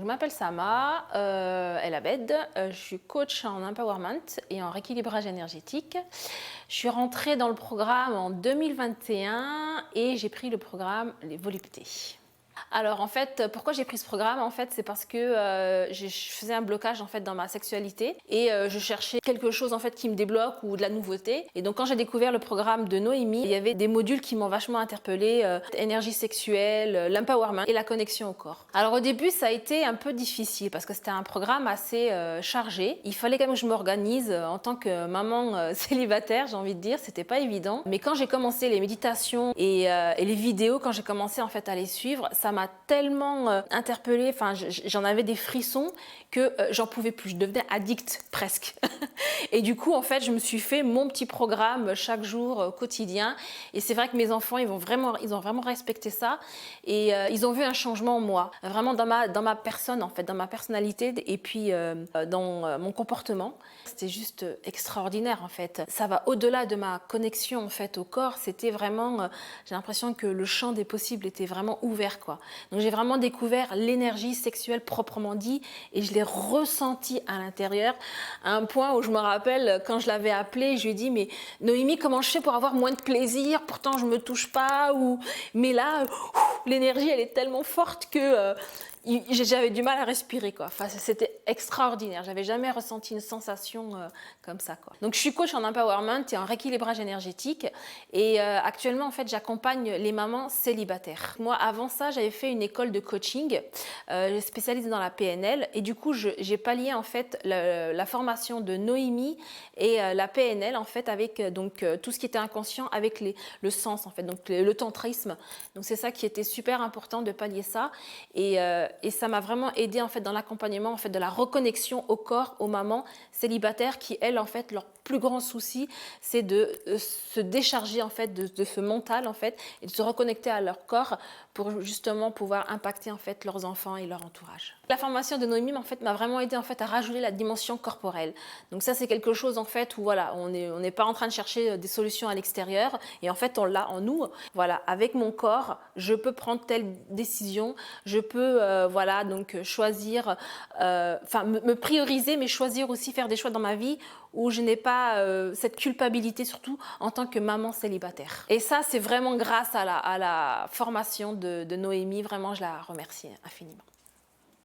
je m'appelle Sama El Abed, je suis coach en empowerment et en rééquilibrage énergétique. Je suis rentrée dans le programme en 2021 et j'ai pris le programme Les Voluptés. Alors en fait, pourquoi j'ai pris ce programme en fait, c'est parce que je faisais un blocage en fait dans ma sexualité et je cherchais quelque chose en fait qui me débloque ou de la nouveauté. Et donc quand j'ai découvert le programme de Noémie, il y avait des modules qui m'ont vachement interpellée, énergie sexuelle, l'empowerment et la connexion au corps. Alors au début, ça a été un peu difficile parce que c'était un programme assez chargé. Il fallait quand même que je m'organise en tant que maman célibataire, j'ai envie de dire, c'était pas évident. Mais quand j'ai commencé les méditations et les vidéos, quand j'ai commencé en fait à les suivre, ça m'a tellement interpellée, enfin j'en avais des frissons que j'en pouvais plus, je devenais addict presque. Et du coup en fait je me suis fait mon petit programme chaque jour quotidien et c'est vrai que mes enfants ils ont vraiment respecté ça et ils ont vu un changement en moi, vraiment dans ma personne en fait, dans ma personnalité et puis dans mon comportement. C'était juste extraordinaire en fait. Ça va au-delà de ma connexion en fait au corps, c'était vraiment, j'ai l'impression que le champ des possibles était vraiment ouvert quoi. Donc j'ai vraiment découvert l'énergie sexuelle proprement dit et je l'ai ressentie à l'intérieur à un point où je me rappelle quand je l'avais appelée, je lui ai dit mais Noémie comment je fais pour avoir moins de plaisir, pourtant je me touche pas ou mais là l'énergie elle est tellement forte que j'avais du mal à respirer quoi. Enfin, c'était extraordinaire. J'avais jamais ressenti une sensation comme ça quoi. Donc je suis coach en empowerment et en rééquilibrage énergétique et actuellement en fait j'accompagne les mamans célibataires. Moi avant ça j'avais fait une école de coaching, spécialisée dans la PNL et du coup j'ai pallié en fait la formation de Noémie et la PNL en fait avec donc tout ce qui était inconscient avec le sens en fait, donc le tantrisme. Donc c'est ça qui était super important de pallier ça et ça m'a vraiment aidé en fait dans l'accompagnement en fait de la reconnexion au corps aux mamans célibataires qui elles en fait leur plus grand souci c'est de se décharger en fait de ce mental en fait et de se reconnecter à leur corps pour justement pouvoir impacter en fait leurs enfants et leur entourage. La formation de Noémie en fait m'a vraiment aidé en fait à rajouter la dimension corporelle. Donc ça c'est quelque chose en fait où voilà, on n'est pas en train de chercher des solutions à l'extérieur et en fait on l'a en nous. Voilà, avec mon corps, je peux prendre telle décision, je peux voilà donc choisir, enfin me prioriser, mais choisir aussi faire des choix dans ma vie où je n'ai pas cette culpabilité surtout en tant que maman célibataire. Et ça c'est vraiment grâce à la formation de Noémie, vraiment je la remercie infiniment.